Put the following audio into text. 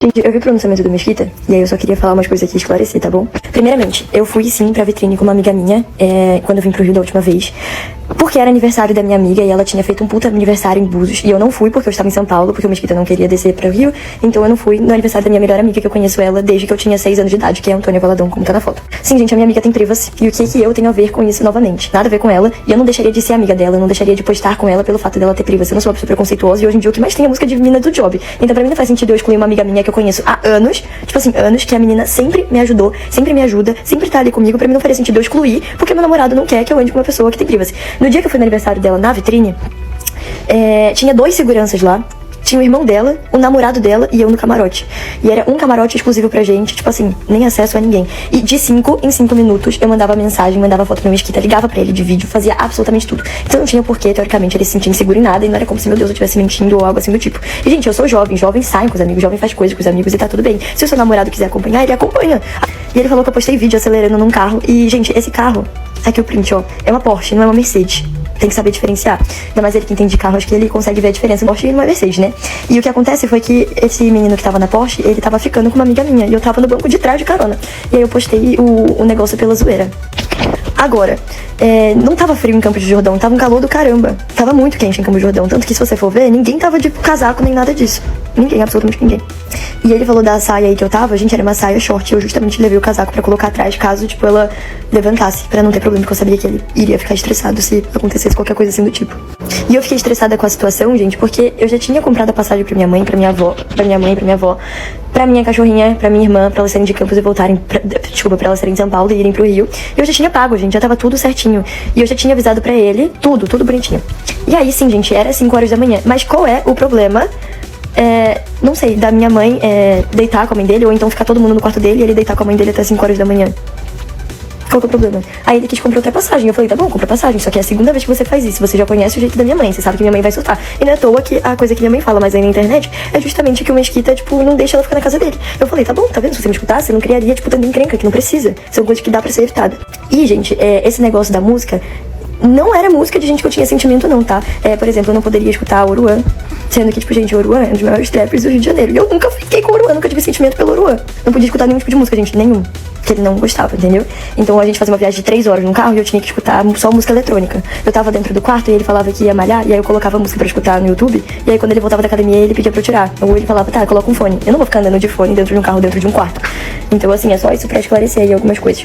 Gente, eu vi o pronunciamento do Mesquita, e aí eu só queria falar umas coisas aqui e esclarecer, tá bom? Primeiramente, eu fui sim pra vitrine com uma amiga minha, quando eu vim pro Rio da última vez, porque era aniversário da minha amiga e ela tinha feito um puta aniversário em Búzios, e eu não fui porque eu estava em São Paulo, porque o Mesquita não queria descer pro Rio, então eu não fui no aniversário da minha melhor amiga, que eu conheço ela desde que eu tinha 6 anos de idade, que é a Antônia Valadão, como tá na foto. Sim, gente, a minha amiga tem privacy, e o que eu tenho a ver com isso novamente? Nada a ver com ela, e eu não deixaria de ser amiga dela, eu não deixaria de postar com ela pelo fato dela ter privacy, eu não sou uma pessoa preconceituosa, e hoje em dia o que mais tem é a música de menina do Job, então pra mim não faz sentido eu excluir uma amiga minha que eu conheço há anos, tipo assim, anos, que a menina sempre me ajudou, sempre me ajuda, sempre tá ali comigo. Pra mim não faria sentido eu excluir, porque meu namorado não quer que eu ande com uma pessoa que tem privacy. No dia que eu fui no aniversário dela na vitrine, tinha 2 seguranças lá. Tinha o irmão dela, o namorado dela e eu no camarote. E era um camarote exclusivo pra gente, tipo assim, nem acesso a ninguém. E de 5 em 5 minutos eu mandava mensagem, mandava foto pro Mesquita, ligava pra ele de vídeo, fazia absolutamente tudo. Então não tinha porquê, teoricamente, ele se sentir inseguro em nada, e não era como se, meu Deus, eu estivesse mentindo ou algo assim do tipo. E, gente, eu sou jovem sai com os amigos, jovem faz coisas com os amigos e tá tudo bem. Se o seu namorado quiser acompanhar, ele acompanha. E ele falou que eu postei vídeo acelerando num carro. E, gente, esse carro, aqui o print, ó, é uma Porsche, não é uma Mercedes. Tem que saber diferenciar. Ainda mais ele que entende de carro, acho que ele consegue ver a diferença no Porsche e numa Mercedes, né? E o que acontece foi que esse menino que tava na Porsche, ele tava ficando com uma amiga minha. E eu tava no banco de trás de carona. E aí eu postei o negócio pela zoeira. Agora, não tava frio em Campos do Jordão, tava um calor do caramba. Tava muito quente em Campos do Jordão. Tanto que, se você for ver, ninguém tava de casaco nem nada disso. Ninguém, absolutamente ninguém. E ele falou da saia aí que eu tava, gente, era uma saia short. E eu justamente levei o casaco pra colocar atrás, caso, tipo, ela levantasse, pra não ter problema, porque eu sabia que ele iria ficar estressado se acontecesse qualquer coisa assim do tipo. E eu fiquei estressada com a situação, gente, porque eu já tinha comprado a passagem pra minha mãe, pra minha avó, pra minha mãe, pra minha avó, pra minha cachorrinha, pra minha irmã, pra elas saírem de Campos e voltarem, pra elas saírem de São Paulo e irem pro Rio. E eu já tinha pago, gente, já tava tudo certinho. E eu já tinha avisado pra ele, tudo bonitinho. E aí, sim, gente, era 5 horas da manhã. Mas qual é o problema? Não sei, da minha mãe deitar com a mãe dele, ou então ficar todo mundo no quarto dele e ele deitar com a mãe dele até 5 horas da manhã. Qual que é o problema? Aí ele quis comprar outra passagem. Eu falei, tá bom, compra passagem. Só que é a segunda vez que você faz isso. Você já conhece o jeito da minha mãe. Você sabe que minha mãe vai surtar. E não é à toa que a coisa que minha mãe fala, mas aí na internet, é justamente que o Mesquita, tipo, não deixa ela ficar na casa dele. Eu falei, tá bom, tá vendo? Se você me escutasse, você não criaria, tipo, tanta encrenca, que não precisa. São coisas que dá pra ser evitada. E, gente, esse negócio da música não era música de gente que eu tinha sentimento, não, tá? Por exemplo, eu não poderia escutar Oruan, sendo que, tipo, gente, Oruan é um dos maiores trappers do Rio de Janeiro. E eu nunca fiquei com Oruan, nunca tive sentimento pelo Oruan. Não podia escutar nenhum tipo de música, gente, nenhum. Que ele não gostava, entendeu? Então a gente fazia uma viagem de 3 horas no carro e eu tinha que escutar só música eletrônica. Eu tava dentro do quarto e ele falava que ia malhar, e aí eu colocava música pra escutar no YouTube, e aí quando ele voltava da academia ele pedia pra eu tirar. Ou ele falava, tá, coloca um fone. Eu não vou ficar andando de fone dentro de um carro, dentro de um quarto. Então, assim, é só isso pra esclarecer aí algumas coisas.